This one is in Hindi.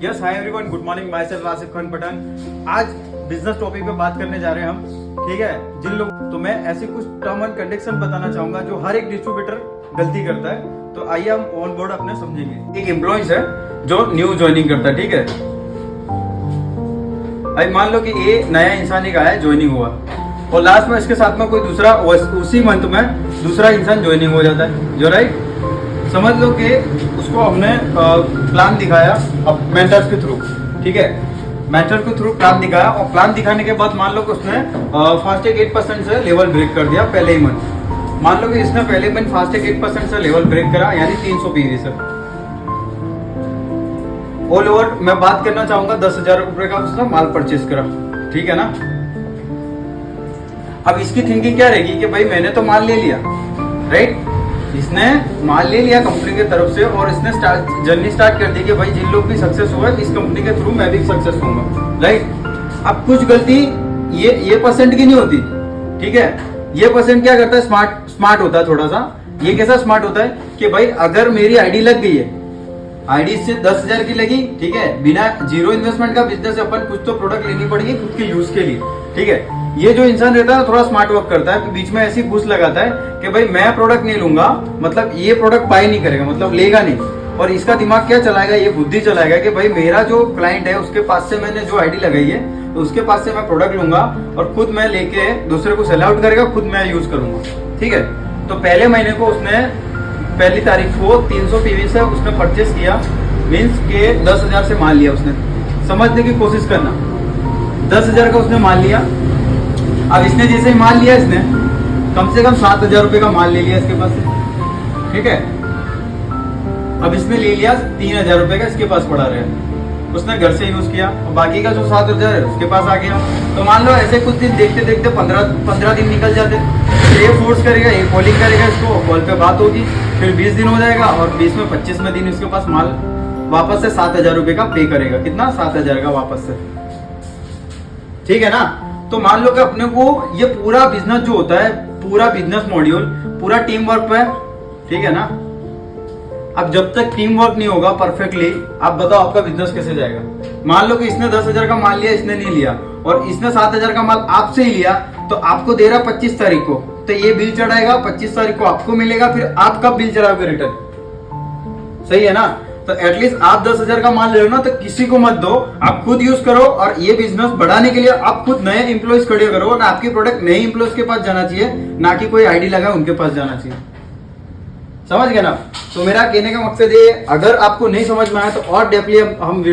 Yes hi everyone, good morning. Myself Asif Khan Pathan. आज बिजनेस टॉपिक पे बात करने जा रहे हैं हम, ठीक है। जिन लोग तो मैं ऐसी कुछ टर्म एंड कंडीशन बताना चाहूंगा जो हर एक डिस्ट्रीब्यूटर गलती करता है। तो आइए हम ऑन बोर्ड अपने समझेंगे। एक एम्प्लॉइज है जो न्यू ज्वाइनिंग करता है, ठीक है। अब मान लो कि ये नया इंसान एक आया, ज्वाइनिंग हुआ और लास्ट में इसके साथ में कोई दूसरा उसी मंथ में दूसरा इंसान ज्वाइनिंग हो जाता है, जो राइट। समझ लो कि उसको हमने प्लान दिखाया अब मेंटर्स के थ्रू, ठीक है। मेंटर के थ्रू प्लान दिखाया और प्लान दिखाने के बाद मान लो कि उसने फास्टैग 8% से लेवल ब्रेक कर दिया पहले ही मंथ। मान लो कि इसने पहले मंथ फास्टैग 8% से लेवल ब्रेक करा, यानी 300 पीवी से। ऑल ओवर मैं बात करना चाहूंगा 10,000 रुपए का उसने माल परचेज करा, ठीक है ना। अब इसकी थिंकिंग क्या रहेगी कि भाई मैंने तो माल ले लिया, राइट। इसने माल ले लिया कंपनी की तरफ से और इसने जर्नी स्टार्ट कर दी कि भाई जिन लोग भी सक्सेस हुआ इस कंपनी के थ्रू मैं भी सक्सेस होऊंगा, राइट। अब कुछ गलती ये परसेंट की नहीं होती, ठीक है। ये परसेंट क्या करता है, स्मार्ट होता है थोड़ा सा। ये कैसा स्मार्ट होता है कि भाई अगर मेरी आईडी लग गई है, आईडी से 10,000 की लगी, ठीक है। बिना जीरो इन्वेस्टमेंट का बिजनेस, अपन कुछ तो प्रोडक्ट लेनी पड़ेगी खुद के यूज के लिए, ठीक है। ये जो इंसान रहता है थोड़ा स्मार्ट वर्क करता है, बीच में ऐसी घुस लगाता है कि भाई मैं प्रोडक्ट नहीं लूंगा, मतलब ये प्रोडक्ट बाय नहीं करेगा, मतलब लेगा नहीं। और इसका दिमाग क्या चलाएगा, ये बुद्धि चलाएगा कि भाई मेरा जो क्लाइंट है उसके पास से मैंने जो आईडी लगाई है तो उसके पास से मैं प्रोडक्ट लूंगा और खुद मैं लेके दूसरे को सेल आउट करेगा, खुद मैं यूज करूंगा, ठीक है। तो पहले महीने को उसने पहली तारीख को 300 पीवी से उसने परचेस किया, मीन्स के 10,000 से माल लिया उसने। समझने की कोशिश करना, 10,000 का उसने माल लिया। अब इसने जैसे ही माल लिया, इसने कम से कम 7,000 रुपए का माल ले लिया इसके पास से, ठीक है। अब इसने ले लिया 3,000 रुपए का इसके पास पड़ा रहा, उसने घर से यूज किया और बाकी का जो 7,000 है उसके पास आ गया। तो मान लो ऐसे कुछ दिन देखते देखते 15 दिन निकल जाते। फिर ये फोर्स करेगा, ये कॉलिंग करेगा, इसको कॉल पे बात होगी, फिर 20 दिन हो जाएगा और 20 में 25वें दिन इसके पास माल वापस से 7,000 रुपए का पे करेगा। कितना? 7,000 का वापस से, ठीक है ना। तो मान लो कि अपने को ये पूरा बिजनेस जो होता है, पूरा बिजनेस मॉड्यूल पूरा टीम वर्क पे, ठीक है ना। अब जब तक टीम वर्क नहीं होगा परफेक्टली, आप बताओ आपका बिजनेस कैसे जाएगा। मान लो कि इसने 10,000 का माल लिया, इसने नहीं लिया, और इसने 7,000 का माल आपसे ही लिया, तो आपको दे रहा 25 तारीख को, तो ये बिल चढ़ाएगा, 25 तारीख को आपको मिलेगा। फिर आप कब बिल चढ़ाओगे रिटर्न, सही है ना। तो एटलीस्ट आप 10,000 का माल ले लो ना, तो किसी को मत दो, आप खुद यूज करो। और ये बिजनेस बढ़ाने के लिए आप खुद नए एम्प्लॉइज खड़े करो और आपकी प्रोडक्ट नए एम्प्लॉइज के पास जाना चाहिए, ना कि कोई आईडी लगा उनके पास जाना चाहिए। समझ गए ना। तो मेरा कहने का मकसद ये, अगर आपको नहीं समझ में आया तो और डेपली हम